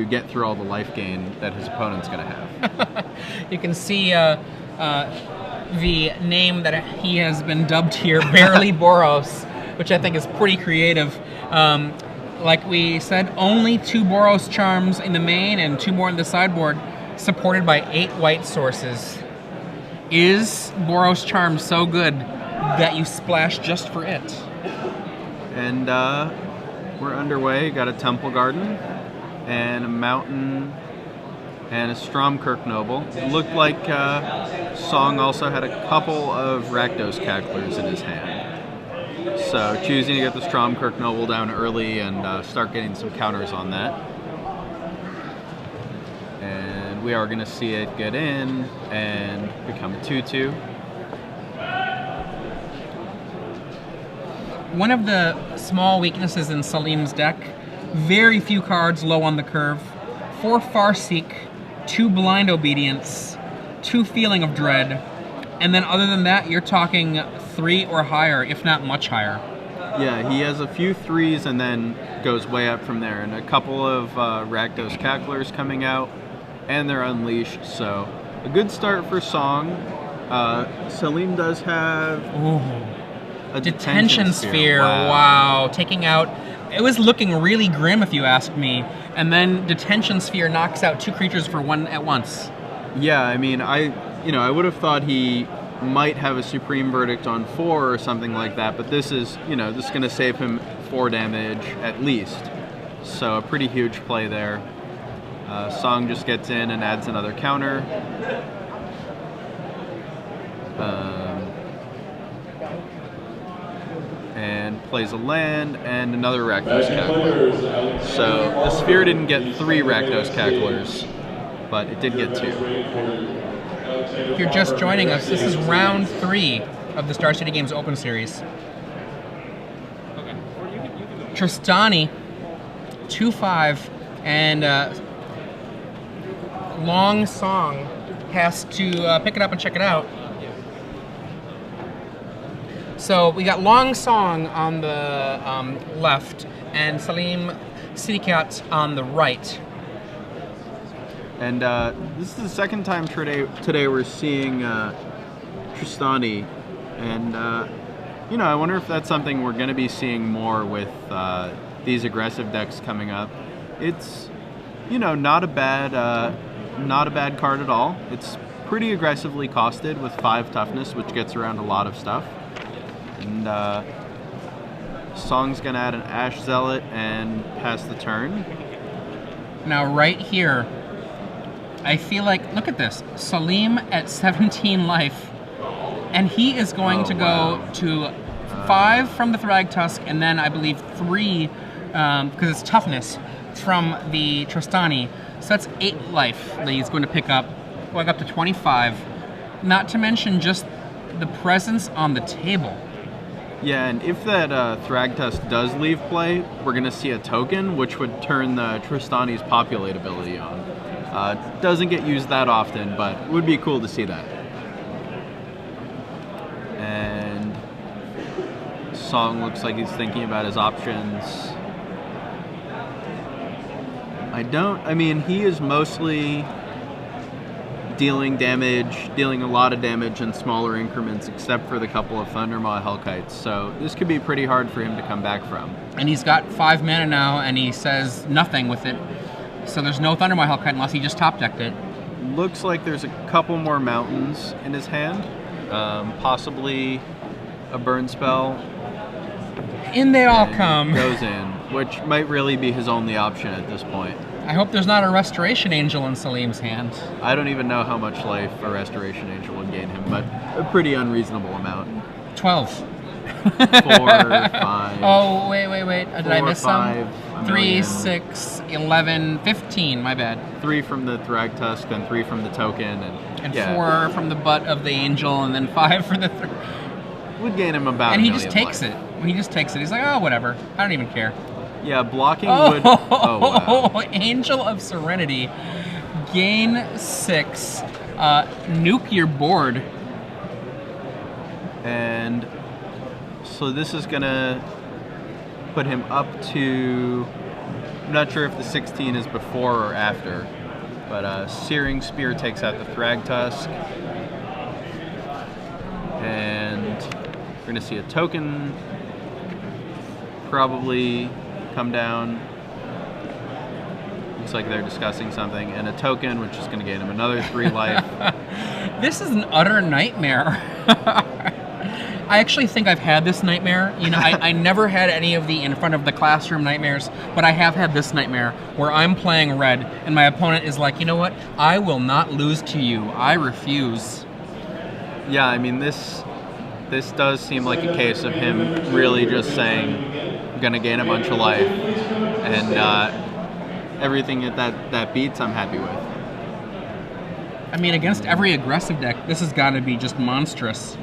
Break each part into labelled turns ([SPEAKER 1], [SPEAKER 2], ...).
[SPEAKER 1] to get through all the life gain that his opponent's going to have.
[SPEAKER 2] You can see the name that he has been dubbed here, Barely Boros, which I think is pretty creative. Like we said, only 2 Boros charms in the main and 2 more in the sideboard, supported by 8 white sources. Is Boros charm so good that you splash just for it?
[SPEAKER 1] And we're underway. Got a Temple Garden and a Mountain and a Stromkirk Noble. It looked like Song also had a couple of Rakdos Cacklers in his hand. So choosing to get the Stromkirk Noble down early and start getting some counters on that. And we are going to see it get in and become a 2/2.
[SPEAKER 2] One of the small weaknesses in Saelim's deck, very few cards low on the curve, 4 Farseek, 2 Blind Obedience, 2 Feeling of Dread, and then other than that, you're talking 3 or higher, if not much higher.
[SPEAKER 1] Yeah, he has a few 3s and then goes way up from there, and a couple of Rakdos Cacklers coming out, and they're unleashed, so a good start for Song. Saelim does have a Detention Sphere.
[SPEAKER 2] Wow. Taking out, it was looking really grim if you asked me, and then Detention Sphere knocks out 2 creatures for 1 at once.
[SPEAKER 1] Yeah, I mean, I would have thought he might have a Supreme Verdict on 4 or something like that, but this is going to save him 4 damage at least. So a pretty huge play there. Song just gets in and adds another counter. And plays a land and another Rakdos Cackler. So the Sphere didn't get 3 Rakdos Cacklers, but it did get 2.
[SPEAKER 2] If you're just joining us, this is round 3 of the Star City Games Open Series. Tristani, 2/5, and Long Song has to pick it up and check it out. So we got Long Song on the left and Saelim Sittikiat on the right.
[SPEAKER 1] And this is the second time today we're seeing Tristani, and I wonder if that's something we're going to be seeing more with these aggressive decks coming up. It's not a bad card at all. It's pretty aggressively costed with 5 toughness, which gets around a lot of stuff. And Song's gonna add an Ash Zealot and pass the turn.
[SPEAKER 2] Now right here, I feel like, look at this, Saelim at 17 life, and he is going to go to 5 from the Thragtusk, and then I believe 3, because it's toughness, from the Tristani. So that's 8 life that he's going to pick up, going up to 25. Not to mention just the presence on the table.
[SPEAKER 1] Yeah, and if that Thragtusk does leave play, we're going to see a token, which would turn the Tristani's Populate ability on. Doesn't get used that often, but it would be cool to see that. And Song looks like he's thinking about his options. He is mostly dealing a lot of damage in smaller increments, except for the couple of Thundermaw Hellkites, so this could be pretty hard for him to come back from.
[SPEAKER 2] And he's got 5 mana now, and he says nothing with it, so there's no Thundermaw Hellkite unless he just top-decked it.
[SPEAKER 1] Looks like there's a couple more mountains in his hand, possibly a burn spell.
[SPEAKER 2] In they all come.
[SPEAKER 1] Goes in, which might really be his only option at this point.
[SPEAKER 2] I hope there's not a Restoration Angel in Saelim's hand.
[SPEAKER 1] I don't even know how much life a Restoration Angel would gain him, but a pretty unreasonable amount.
[SPEAKER 2] 12.
[SPEAKER 1] 4, 5.
[SPEAKER 2] Oh, wait. Did
[SPEAKER 1] 4,
[SPEAKER 2] I miss
[SPEAKER 1] 5,
[SPEAKER 2] some? 3, 6, 11, 15. My bad.
[SPEAKER 1] 3 from the Thragtusk, then 3 from the token,
[SPEAKER 2] and 4 from the butt of the angel, and then 5 for the.
[SPEAKER 1] Would gain him about.
[SPEAKER 2] And he just takes it. He just takes it. He's like, oh, whatever. I don't even care.
[SPEAKER 1] Yeah, blocking would. Oh wow.
[SPEAKER 2] Angel of Serenity, gain 6, nuke your board,
[SPEAKER 1] and so this is gonna put him up to I'm not sure if the 16 is before or after, but Searing Spear takes out the Thragtusk. And we're going to see a token probably come down. Looks like they're discussing something. And a token, which is going to gain him another 3 life.
[SPEAKER 2] This is an utter nightmare. I actually think I've had this nightmare. You know, I never had any of the in front of the classroom nightmares, but I have had this nightmare where I'm playing red and my opponent is like, you know what? I will not lose to you. I refuse.
[SPEAKER 1] Yeah, I mean, this does seem like a case of him really just saying, I'm going to gain a bunch of life, and everything that beats, I'm happy with.
[SPEAKER 2] I mean, against every aggressive deck, this has got to be just monstrous.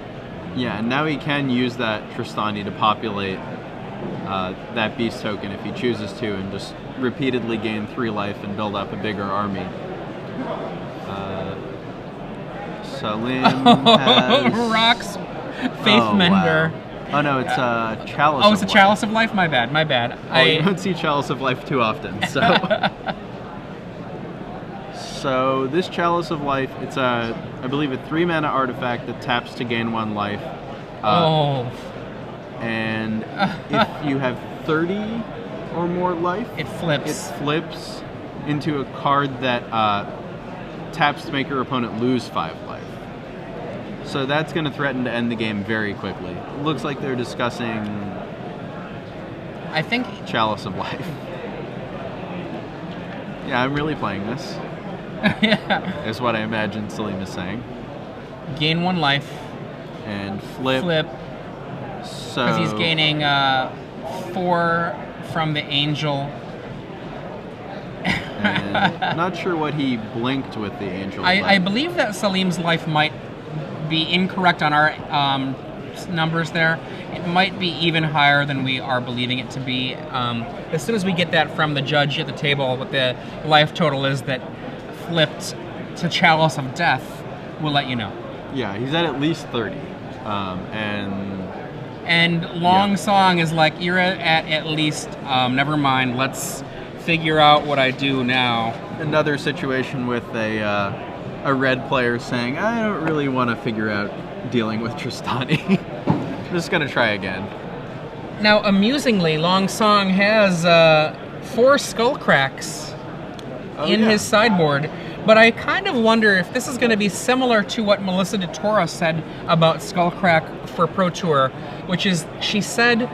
[SPEAKER 1] Yeah, and now he can use that Tristani to populate that beast token if he chooses to, and just repeatedly gain 3 life and build up a bigger army. Saelim has...
[SPEAKER 2] Rocks, Faith Mender.
[SPEAKER 1] Wow. Oh no, it's Chalice.
[SPEAKER 2] Oh, it's a Chalice of Life. My bad. My bad.
[SPEAKER 1] You don't see Chalice of Life too often, so. So this Chalice of Life, it's I believe a 3 mana artifact that taps to gain 1 life. And if you have 30 or more life,
[SPEAKER 2] it flips.
[SPEAKER 1] It flips into a card that taps to make your opponent lose 5 life. So that's going to threaten to end the game very quickly. It looks like they're discussing,
[SPEAKER 2] I think,
[SPEAKER 1] Chalice of Life. Yeah, I'm really playing this.
[SPEAKER 2] Yeah.
[SPEAKER 1] Is what I imagine Saelim is saying.
[SPEAKER 2] Gain 1 life.
[SPEAKER 1] And flip. So
[SPEAKER 2] because he's gaining 4 from the Angel.
[SPEAKER 1] And not sure what he blinked with the Angel.
[SPEAKER 2] I believe that Salim's life might be incorrect on our numbers there. It might be even higher than we are believing it to be. As soon as we get that from the judge at the table, what the life total is that flipped to Chalice of Death, we'll let you know.
[SPEAKER 1] Yeah, he's at least 30.
[SPEAKER 2] And Long Song is like, you're at least, never mind, let's figure out what I do now.
[SPEAKER 1] Another situation with a red player saying, I don't really want to figure out dealing with Tristani. I'm just going to try again.
[SPEAKER 2] Now, amusingly, Long Song has 4 skull cracks in his sideboard, but I kind of wonder if this is going to be similar to what Melissa DeTora said about Skullcrack for Pro Tour, which is, she said,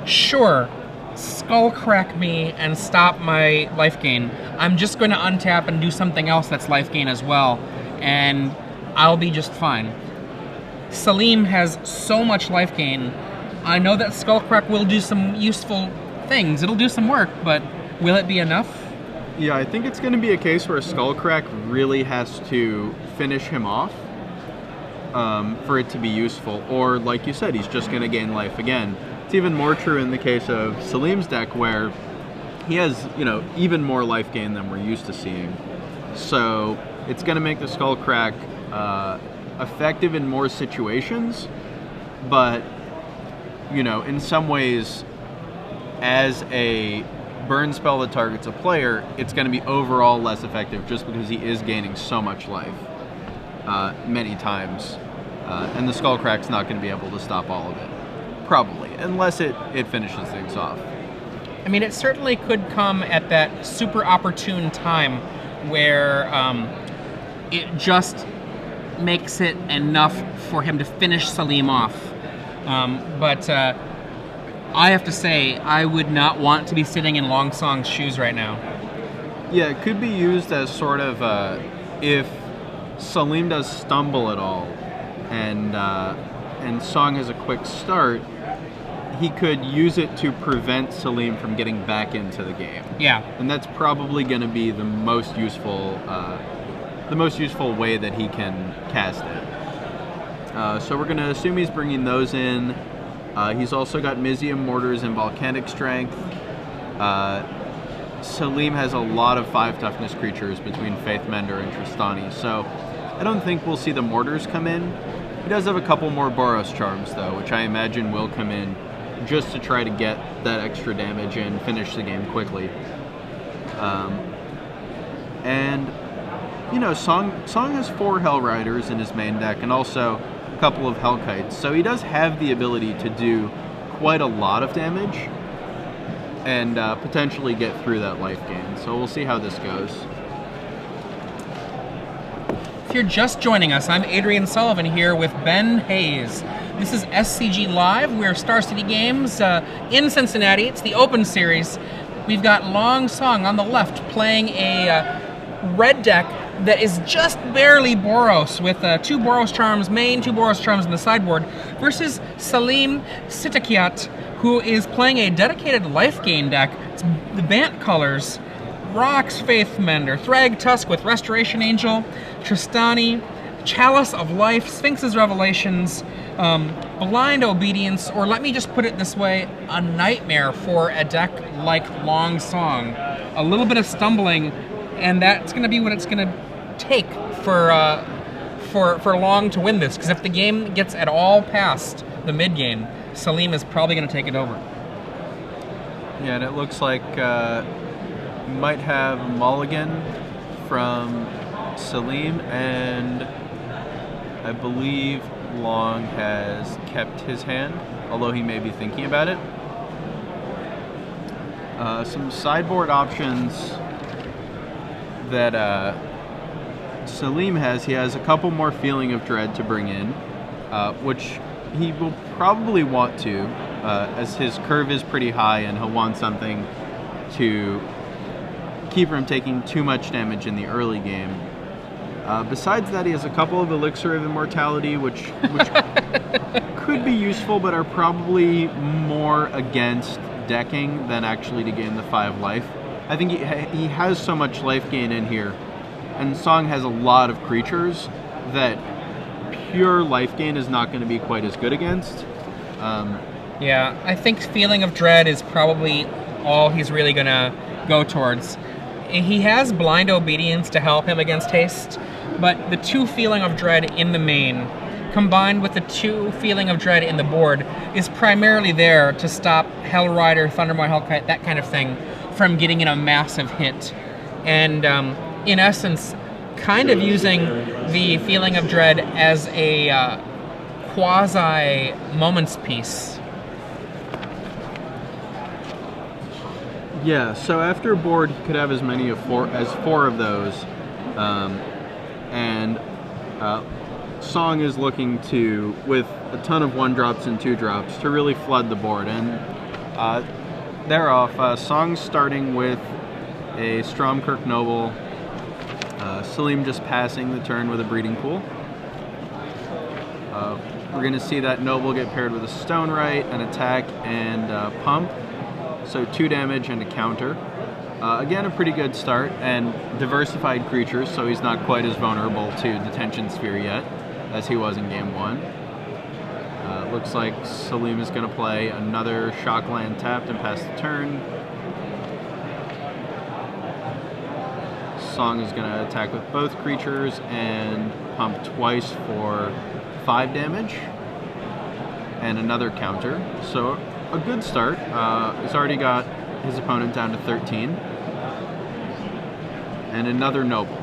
[SPEAKER 2] sure, Skullcrack me and stop my life gain. I'm just going to untap and do something else that's life gain as well, and I'll be just fine. Saelim has so much life gain. I know that Skullcrack will do some useful things. It'll do some work, but will it be enough?
[SPEAKER 1] Yeah, I think it's going to be a case where Skullcrack really has to finish him off for it to be useful. Or, like you said, he's just going to gain life again. It's even more true in the case of Salim's deck, where he has, even more life gain than we're used to seeing. So it's going to make the Skullcrack effective in more situations, but, in some ways, as a burn spell that targets a player, it's going to be overall less effective just because he is gaining so much life many times. And the Skullcrack's not going to be able to stop all of it. Probably, unless it finishes things off.
[SPEAKER 2] I mean, it certainly could come at that super opportune time where it just makes it enough for him to finish Saelim off. But I have to say, I would not want to be sitting in Long Song's shoes right now.
[SPEAKER 1] Yeah, it could be used as sort of if Saelim does stumble at all, and Song has a quick start, he could use it to prevent Saelim from getting back into the game.
[SPEAKER 2] Yeah,
[SPEAKER 1] and that's probably going to be the most useful way that he can cast it. So we're going to assume he's bringing those in. He's also got Mizium Mortars and Volcanic Strength. Saelim has a lot of 5 toughness creatures between Faith Mender and Tristani, so I don't think we'll see the Mortars come in. He does have a couple more Boros Charms, though, which I imagine will come in just to try to get that extra damage and finish the game quickly. And you know, Song has 4 Hell Riders in his main deck, and also a couple of Hell Kites. So he does have the ability to do quite a lot of damage, and potentially get through that life gain. So we'll see how this goes.
[SPEAKER 2] If you're just joining us, I'm Adrian Sullivan here with Ben Hayes. This is SCG Live. We're Star City Games in Cincinnati. It's the Open Series. We've got Long Song on the left playing a red deck that is just barely Boros, with 2 Boros Charms main, 2 Boros Charms in the sideboard, versus Saelim Sittikiat, who is playing a dedicated life gain deck. It's the Bant colors: Rocks Faithmender, Thrag Tusk with Restoration Angel, Tristani, Chalice of Life, Sphinx's Revelations, Blind Obedience, or let me just put it this way, a nightmare for a deck like Long Song. A little bit of stumbling, and that's going to be what it's going to take for Long to win this, because if the game gets at all past the mid game, Saelim is probably going to take it over.
[SPEAKER 1] Yeah, and it looks like we might have a mulligan from Saelim, and I believe Long has kept his hand, although he may be thinking about it. Some sideboard options that Saelim has. He has a couple more Feeling of Dread to bring in, which he will probably want to, as his curve is pretty high, and he'll want something to keep from taking too much damage in the early game. Besides that, he has a couple of Elixir of Immortality, which could be useful, but are probably more against decking than actually to gain the 5 life. I think he has so much life gain in here, and Song has a lot of creatures that pure life gain is not going to be quite as good against.
[SPEAKER 2] Yeah, I think Feeling of Dread is probably all he's really going to go towards. He has Blind Obedience to help him against haste, but the 2 Feeling of Dread in the main, combined with the 2 Feeling of Dread in the board, is primarily there to stop Hell Rider, Thundermaw Hellkite, that kind of thing, from getting in a massive hit. And in essence, kind of using the Feeling of Dread as a quasi moments piece.
[SPEAKER 1] Yeah, so after a board, he could have as many as 4 of those, and Song is looking to, with a ton of 1-drops and 2-drops, to really flood the board. And thereof, Song's starting with a Stromkirk Noble, Saelim just passing the turn with a Breeding Pool. We're going to see that Noble get paired with a Stone Right, an attack, and Pump. So 2 damage and a counter. Again, a pretty good start, and diversified creatures, so he's not quite as vulnerable to Detention Sphere yet as he was in game 1. Looks like Saelim is going to play another Shockland tapped and pass the turn. Song is going to attack with both creatures and pump twice for 5 damage and another counter. So a good start. He's already got his opponent down to 13. And another Noble.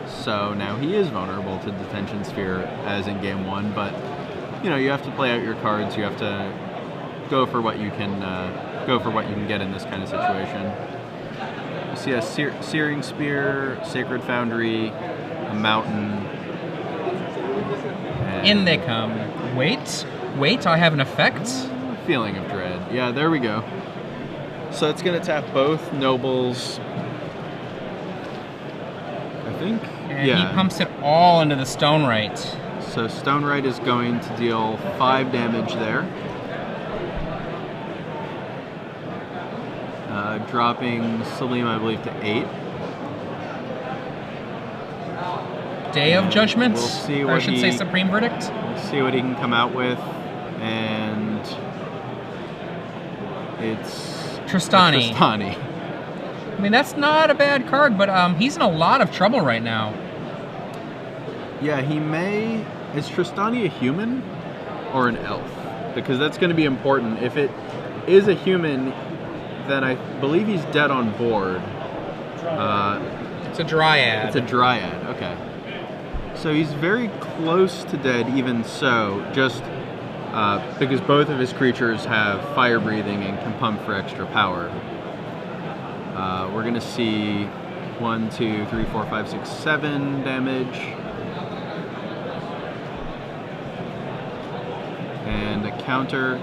[SPEAKER 1] So now he is vulnerable to Detention Sphere as in game 1, but you know, you have to play out your cards. You have to go for what you can get in this kind of situation. You see a Searing Spear, Sacred Foundry, a Mountain.
[SPEAKER 2] In they come. Wait, I have an effect.
[SPEAKER 1] Feeling of Dread. Yeah, there we go. So it's going to tap both Nobles, I think.
[SPEAKER 2] And
[SPEAKER 1] yeah.
[SPEAKER 2] he pumps it all into the Stone Right.
[SPEAKER 1] So Stone Right is going to deal 5 damage there. Dropping Saelim, I believe, to 8.
[SPEAKER 2] Day of Judgment,
[SPEAKER 1] we'll see
[SPEAKER 2] or I should say Supreme Verdict.
[SPEAKER 1] We'll see what he can come out with, and it's
[SPEAKER 2] Tristani.
[SPEAKER 1] Tristani.
[SPEAKER 2] I mean, that's not a bad card, but he's in a lot of trouble right now.
[SPEAKER 1] Yeah, he may... Is Tristani a human or an elf? Because that's going to be important. If it is a human, then I believe he's dead on board.
[SPEAKER 2] It's a Dryad.
[SPEAKER 1] It's a Dryad, okay. So he's very close to dead, even so, just because both of his creatures have fire breathing and can pump for extra power. We're going to see 1, 2, 3, 4, 5, 6, 7 damage. And a counter.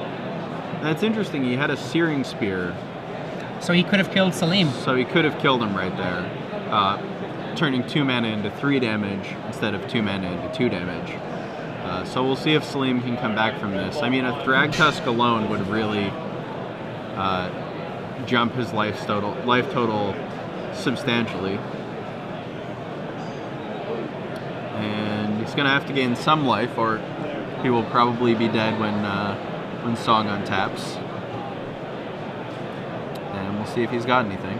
[SPEAKER 1] That's interesting, he had a Searing Spear.
[SPEAKER 2] So he could have killed Saelim.
[SPEAKER 1] So he could have killed him right there, turning 2 mana into 3 damage instead of 2 mana into 2 damage. So we'll see if Saelim can come back from this. I mean, a Thrag Tusk alone would really jump his life total substantially. And he's going to have to gain some life, or he will probably be dead when Song untaps. And we'll see if he's got anything.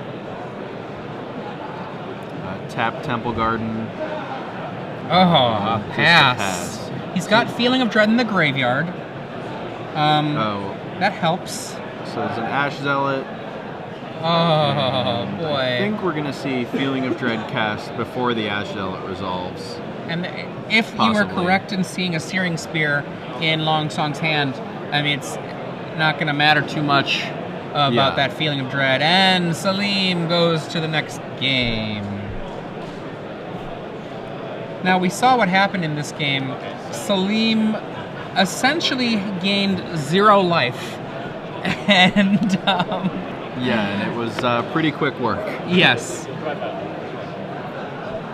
[SPEAKER 1] Tap Temple Garden.
[SPEAKER 2] Oh, pass. He's got Feeling of Dread in the graveyard. That helps.
[SPEAKER 1] So there's an Ash Zealot.
[SPEAKER 2] Oh, boy.
[SPEAKER 1] I think we're going to see Feeling of Dread cast before the Ash Zealot resolves.
[SPEAKER 2] And if you were correct in seeing a Searing Spear in Long Song's hand, I mean, it's not going to matter too much about that Feeling of Dread. And Saelim goes to the next game. Now, we saw what happened in this game. Saelim essentially gained 0 life. And,
[SPEAKER 1] yeah, and it was pretty quick work.
[SPEAKER 2] Yes.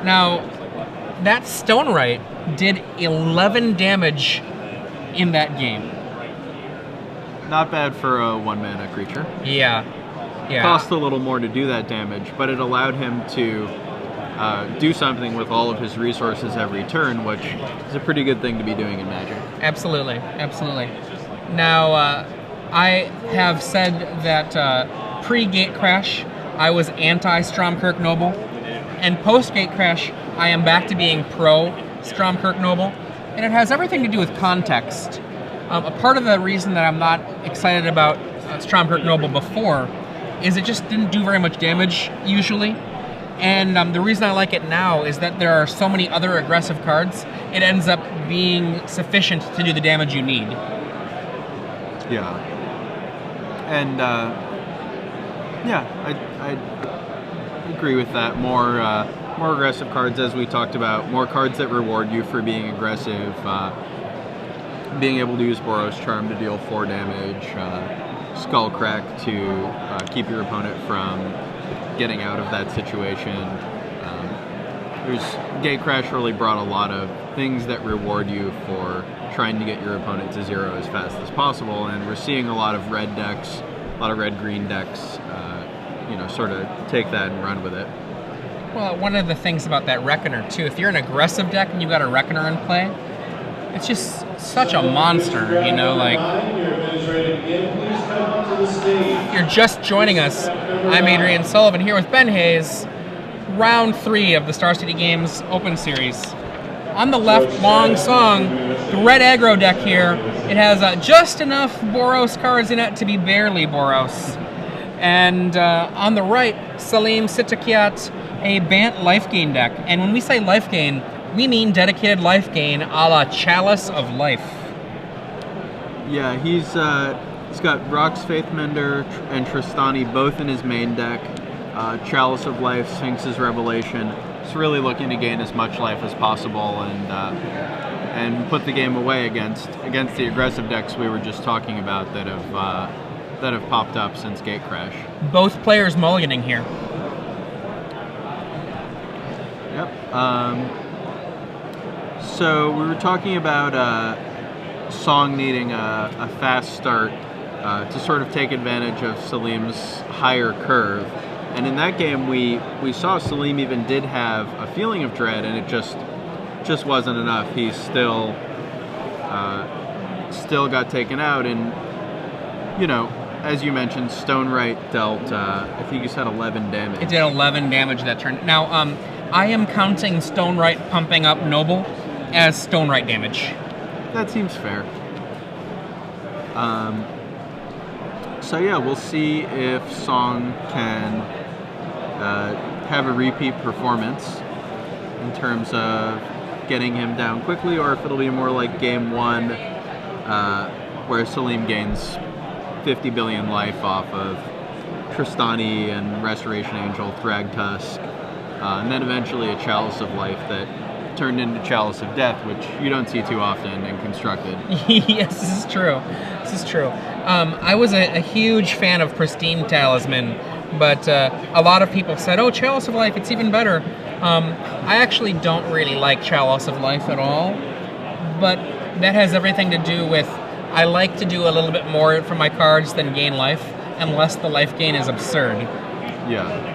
[SPEAKER 2] Now, that Stonewright did 11 damage in that game.
[SPEAKER 1] Not bad for a 1-mana creature.
[SPEAKER 2] Yeah.
[SPEAKER 1] Cost a little more to do that damage, but it allowed him to do something with all of his resources every turn, which is a pretty good thing to be doing in Magic.
[SPEAKER 2] Absolutely. Now, I have said that pre-Gate Crash, I was anti-Stromkirk Noble, and post-Gate Crash, I am back to being pro-Stromkirk Noble, and it has everything to do with context. A part of the reason that I'm not excited about Stromkirk Noble before is it just didn't do very much damage, usually. And the reason I like it now is that there are so many other aggressive cards, it ends up being sufficient to do the damage you need.
[SPEAKER 1] Yeah. And, I agree with that. More aggressive cards, as we talked about. More cards that reward you for being aggressive. Being able to use Boros Charm to deal 4 damage. Skullcrack to keep your opponent from getting out of that situation. Gate Crash really brought a lot of things that reward you for trying to get your opponent to 0 as fast as possible, and we're seeing a lot of red decks, a lot of red-green decks, sort of take that and run with it.
[SPEAKER 2] Well, one of the things about that Reckoner, too, if you're an aggressive deck and you've got a Reckoner in play, it's just such a monster, like... If you're just joining us, I'm Adrian Sullivan here with Ben Hayes, round 3 of the Star City Games Open Series. On the left, Long Song, the red aggro deck here. It has just enough Boros cards in it to be barely Boros. And on the right, Saelim Sittikiat, a Bant life gain deck. And when we say life gain, we mean dedicated life gain a la Chalice of Life.
[SPEAKER 1] Yeah, he's got Rock's Faithmender and Tristani both in his main deck. Chalice of Life, Sphinx's Revelation. He's really looking to gain as much life as possible and put the game away against the aggressive decks we were just talking about that have popped up since Gate Crash.
[SPEAKER 2] Both players mulliganing here.
[SPEAKER 1] Yep. So we were talking about Song needing a fast start to sort of take advantage of Saelim's higher curve. And in that game, we saw Saelim even did have a Feeling of Dread, and it just wasn't enough. He still got taken out, and as you mentioned, Stonewright dealt I think you said 11 damage.
[SPEAKER 2] It did 11 damage that turn. Now, I am counting Stonewright pumping up Noble as Stonewright damage.
[SPEAKER 1] That seems fair. So yeah, we'll see if Song can have a repeat performance in terms of getting him down quickly, or if it'll be more like game one, where Saelim gains 50 billion life off of Tristani and Restoration Angel, Thragtusk, and then eventually a Chalice of Life that turned into Chalice of Death, which you don't see too often in Constructed.
[SPEAKER 2] Yes, this is true. This is true. I was a huge fan of Pristine Talisman, but a lot of people said, oh, Chalice of Life, it's even better. I actually don't really like Chalice of Life at all, but that has everything to do with I like to do a little bit more for my cards than gain life, unless the life gain is absurd.
[SPEAKER 1] Yeah.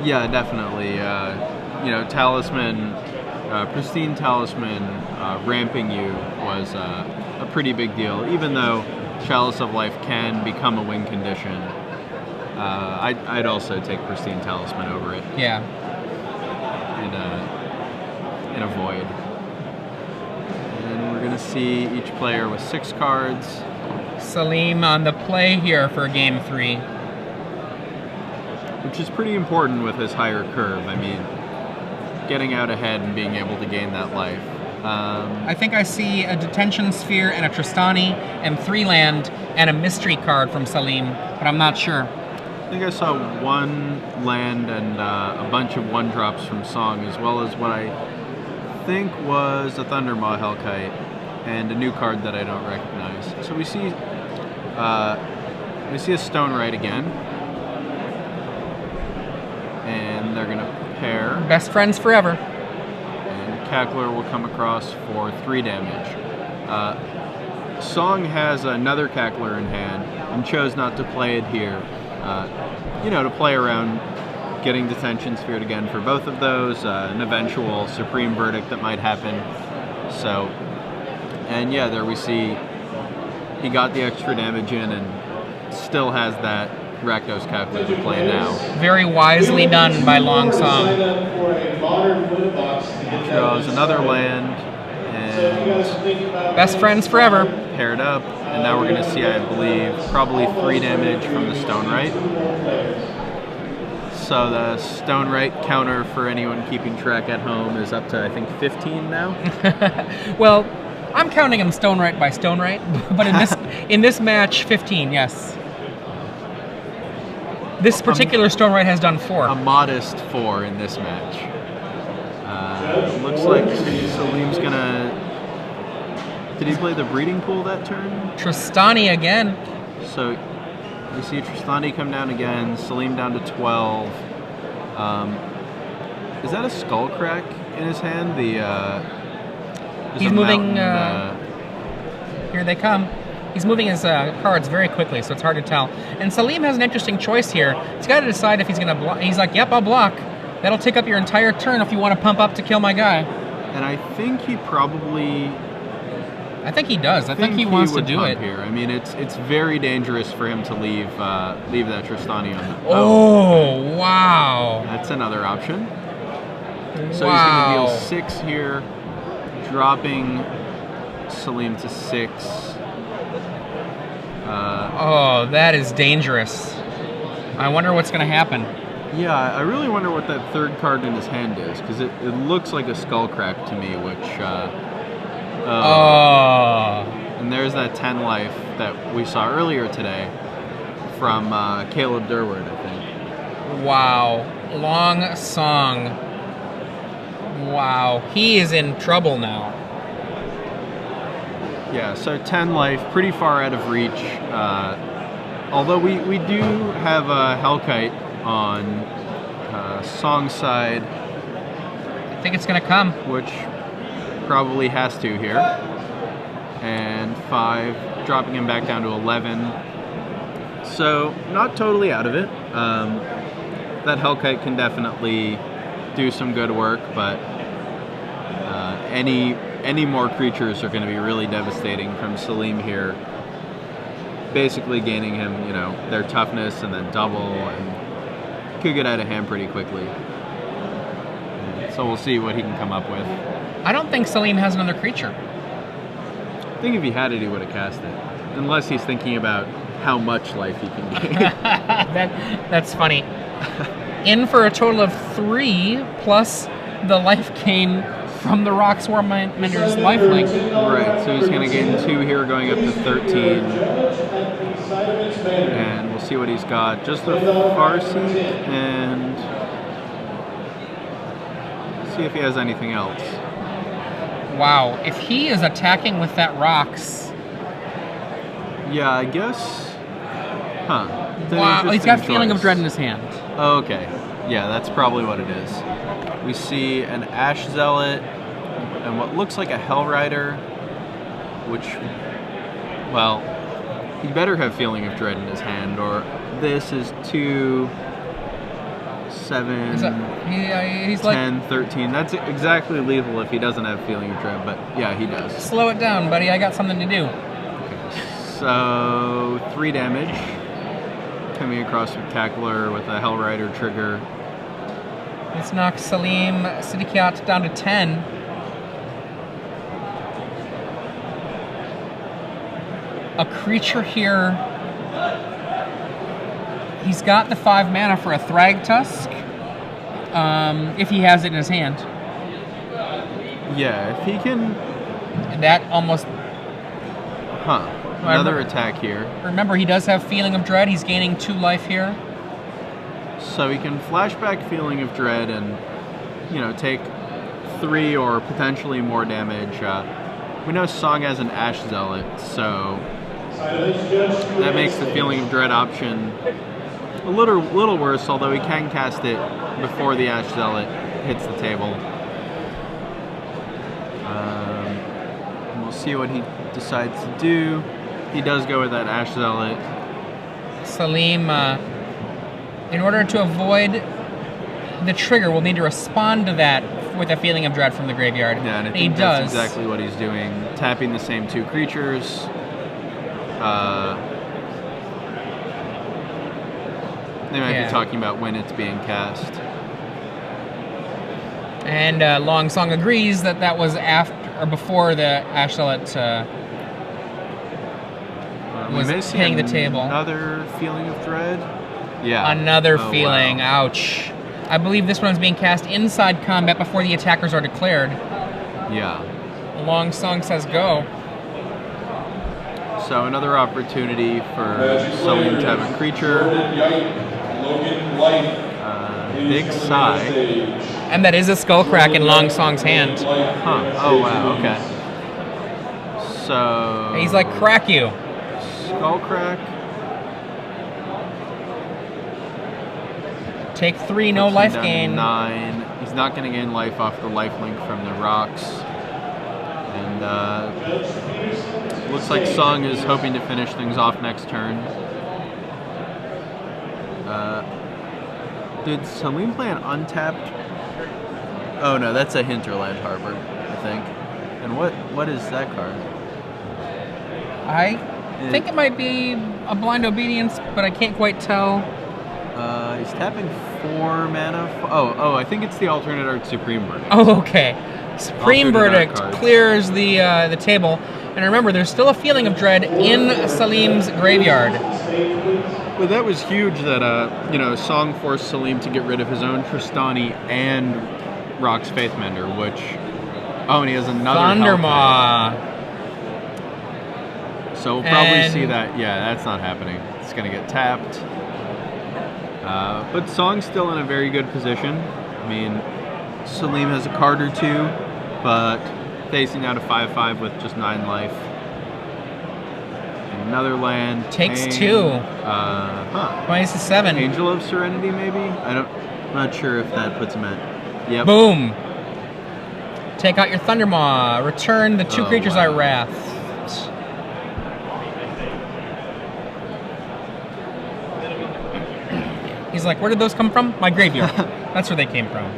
[SPEAKER 1] Yeah, definitely. Talisman, Pristine Talisman ramping you was a pretty big deal, even though Chalice of Life can become a win condition. I'd also take Pristine Talisman over it.
[SPEAKER 2] Yeah.
[SPEAKER 1] In a void. And we're going to see each player with 6 cards.
[SPEAKER 2] Saelim on the play here for game 3.
[SPEAKER 1] Which is pretty important with his higher curve. I mean, getting out ahead and being able to gain that life.
[SPEAKER 2] I think I see a Detention Sphere and a Tristani and 3 land and a mystery card from Saelim, but I'm not sure.
[SPEAKER 1] I think I saw 1 land and a bunch of 1-drops from Song, as well as what I think was a Thundermaw Hellkite and a new card that I don't recognize. So we see a Stone Right again, and they're gonna pair.
[SPEAKER 2] Best friends forever.
[SPEAKER 1] And Cackler will come across for 3 damage. Song has another Cackler in hand and chose not to play it here. To play around getting Detention Sphere again for both of those, an eventual Supreme Verdict that might happen. So, and yeah, there we see he got the extra damage in and still has that Rakdos Cackler to play now.
[SPEAKER 2] Very wisely done by Long Song.
[SPEAKER 1] Draws another land and
[SPEAKER 2] best friends forever.
[SPEAKER 1] Paired up, and now we're going to see, I believe, probably 3 damage from the Stone Right. So the Stone Right counter for anyone keeping track at home is up to, I think, 15 now.
[SPEAKER 2] Well, I'm counting him Stone Right by Stone Right, but in this match, 15, yes. This particular Stone Right has done 4.
[SPEAKER 1] A modest 4 in this match. Looks like Saelim's gonna... Did he play the Breeding Pool that turn?
[SPEAKER 2] Tristani again.
[SPEAKER 1] So you see Tristani come down again, Saelim down to 12. Is that a Skullcrack in his hand?
[SPEAKER 2] He's moving... here they come. He's moving his cards very quickly, so it's hard to tell. And Saelim has an interesting choice here. He's got to decide if he's going to block. He's like, yep, I'll block. That'll take up your entire turn if you want to pump up to kill my guy.
[SPEAKER 1] And I think he probably...
[SPEAKER 2] I think he does. I think he wants to do it
[SPEAKER 1] here. I mean, it's very dangerous for him to leave that Tristani on the...
[SPEAKER 2] Oh, wow.
[SPEAKER 1] That's another option. So he's going to deal 6 here, dropping Saelim to 6.
[SPEAKER 2] Oh, that is dangerous. I wonder what's going to happen.
[SPEAKER 1] Yeah, I really wonder what that 3rd card in his hand is, because it looks like a Skullcrack to me, which... And there's that 10 life that we saw earlier today from Caleb Durward, I think.
[SPEAKER 2] Wow. Long Song. Wow. He is in trouble now.
[SPEAKER 1] Yeah, so 10 life, pretty far out of reach. Although we do have a Hellkite on Song's side.
[SPEAKER 2] I think it's going to come.
[SPEAKER 1] Which probably has to here. And 5, dropping him back down to 11. So, not totally out of it. That Hellkite can definitely do some good work, but any more creatures are going to be really devastating from Saelim here. Basically gaining him, their toughness and then double, and could get out of hand pretty quickly. So we'll see what he can come up with.
[SPEAKER 2] I don't think Saelim has another creature.
[SPEAKER 1] I think if he had it, he would have cast it. unless he's thinking about how much life he can gain.
[SPEAKER 2] That's funny. In for a total of 3 plus the life gain from the Rock Swarmender's lifelink.
[SPEAKER 1] Right, so he's going to gain 2 here, going up to 13. And we'll see what he's got. Just the Farseek, and see if he has anything else.
[SPEAKER 2] Wow, if he is attacking with that Rocks.
[SPEAKER 1] Yeah, I guess. Huh.
[SPEAKER 2] Wow, he's got Feeling of Dread in his hand.
[SPEAKER 1] Oh, okay. Yeah, that's probably what it is. We see an Ash Zealot and what looks like a Hell Rider, which, well, he better have Feeling of Dread in his hand, or this is 2, 7,
[SPEAKER 2] he's
[SPEAKER 1] 10, 13. That's exactly lethal if he doesn't have Feeling of Dread, but yeah, he does.
[SPEAKER 2] Slow it down, buddy. I got something to do.
[SPEAKER 1] So, 3 damage. Coming across with Cackler with a Hell Rider trigger.
[SPEAKER 2] Let's knock Saelim Sittikiat down to 10. A creature here. He's got the 5 mana for a Thragtusk. If he has it in his hand.
[SPEAKER 1] Yeah, if he can.
[SPEAKER 2] That almost.
[SPEAKER 1] Huh. Another attack here.
[SPEAKER 2] Remember, he does have Feeling of Dread. He's gaining 2 life here.
[SPEAKER 1] So he can flashback Feeling of Dread and, you know, take 3 or potentially more damage. We know Song has an Ash Zealot, so that makes the Feeling of Dread option a little worse, although he can cast it before the Ash Zealot hits the table. We'll see what he decides to do. He does go with that Ash Zealot.
[SPEAKER 2] Saelim, in order to avoid the trigger, will need to respond to that with a Feeling of Dread from the graveyard.
[SPEAKER 1] Yeah, and I think that's exactly what he's doing. Tapping the same 2 creatures. They might be talking about when it's being cast.
[SPEAKER 2] And Long Song agrees that that was after or before the Ash Zealot was hitting the table.
[SPEAKER 1] Another Feeling of Dread? Yeah.
[SPEAKER 2] Another feeling. Wow. Ouch. I believe this one's being cast inside combat before the attackers are declared.
[SPEAKER 1] Yeah.
[SPEAKER 2] Long Song says go.
[SPEAKER 1] So another opportunity for Saelim to have a creature. Big Sigh.
[SPEAKER 2] And that is a Skullcrack in Long Song's hand.
[SPEAKER 1] Huh. Oh, wow. Okay. So...
[SPEAKER 2] He's like, crack you.
[SPEAKER 1] Skullcrack.
[SPEAKER 2] Take 3, no life gain.
[SPEAKER 1] 9. He's not going to gain life off the lifelink from the rocks. And looks like Song is hoping to finish things off next turn. Did Saelim play an untapped? Oh no, that's a Hinterland Harbor, I think. And what is that card?
[SPEAKER 2] I think it might be a Blind Obedience, but I can't quite tell.
[SPEAKER 1] He's tapping 4 mana. Oh, I think it's the alternate art Supreme Verdict.
[SPEAKER 2] Oh, okay. Supreme Verdict clears the table. And remember, there's still a Feeling of Dread in Salim's graveyard.
[SPEAKER 1] Well, that was huge that, Song forced Saelim to get rid of his own Tristani and Rock's Faithmender, which... Oh, and he has another
[SPEAKER 2] Thundermaw.
[SPEAKER 1] So we'll probably see that. Yeah, that's not happening. It's going to get tapped. But Song's still in a very good position. I mean, Saelim has a card or 2, but facing out a 5/5 with just 9 life. And another land.
[SPEAKER 2] Takes 2. Minus 7.
[SPEAKER 1] Angel of Serenity, maybe? I'm not sure if that puts him at. Yep.
[SPEAKER 2] Boom. Take out your Thundermaw. Return the 2 creatures I wrathed. He's like, where did those come from? My graveyard. That's where they came from.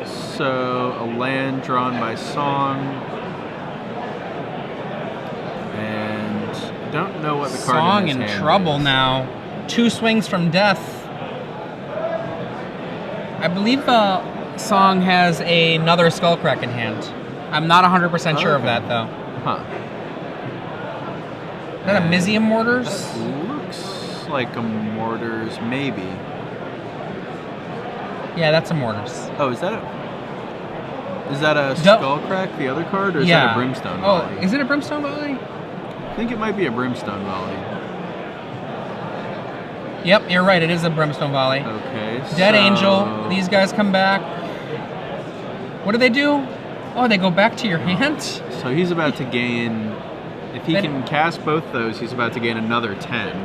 [SPEAKER 1] So, a land drawn by Song. And I don't know what the card
[SPEAKER 2] Song
[SPEAKER 1] in his hand
[SPEAKER 2] trouble
[SPEAKER 1] is.
[SPEAKER 2] now. 2 swings from death. I believe Song has another Skullcrack in hand. I'm not 100% sure of that, though.
[SPEAKER 1] Huh.
[SPEAKER 2] that a Mizium Mortars?
[SPEAKER 1] Looks like a Mortars, maybe.
[SPEAKER 2] Yeah, that's a Mortars.
[SPEAKER 1] Oh, is that a Skullcrack, the other card, or is that a Brimstone Volley?
[SPEAKER 2] Oh, is it a Brimstone Volley?
[SPEAKER 1] I think it might be a Brimstone Volley.
[SPEAKER 2] Yep, you're right. It is a Brimstone Volley.
[SPEAKER 1] Okay.
[SPEAKER 2] Dead Angel. These guys come back. What do they do? Oh, they go back to your hand?
[SPEAKER 1] So he's about to gain... If he can cast both those, he's about to gain another 10.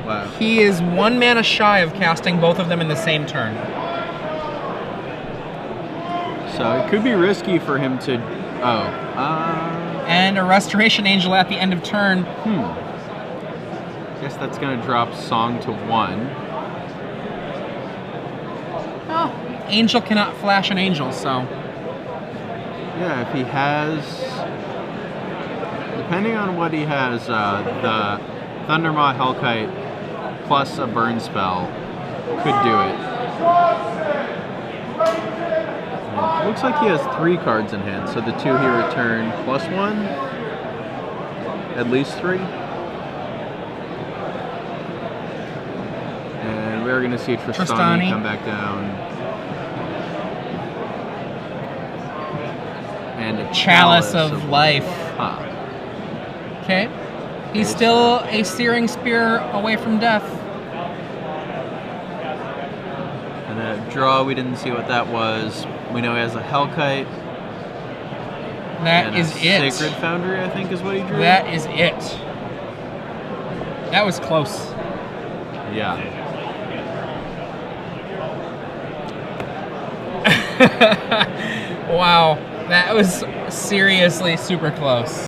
[SPEAKER 1] Wow.
[SPEAKER 2] He is 1 mana shy of casting both of them in the same turn.
[SPEAKER 1] So it could be risky for him to...
[SPEAKER 2] And a Restoration Angel at the end of turn.
[SPEAKER 1] Guess that's going to drop Song to 1.
[SPEAKER 2] Oh, Angel cannot flash an Angel, so...
[SPEAKER 1] Yeah, if he has... Depending on what he has, the Thundermaw Hellkite plus a burn spell could do it. It looks like he has 3 cards in hand, so the 2 he returned plus 1, at least 3. And we're going to see Tristani come back down. And a
[SPEAKER 2] Chalice of Life.
[SPEAKER 1] Huh.
[SPEAKER 2] Okay. He's still a Searing Spear away from death.
[SPEAKER 1] And a draw, we didn't see what that was. We know he has a Hellkite.
[SPEAKER 2] That is it.
[SPEAKER 1] Sacred Foundry, I think, is what he drew.
[SPEAKER 2] That is it. That was close.
[SPEAKER 1] Yeah.
[SPEAKER 2] Wow. That was seriously super close.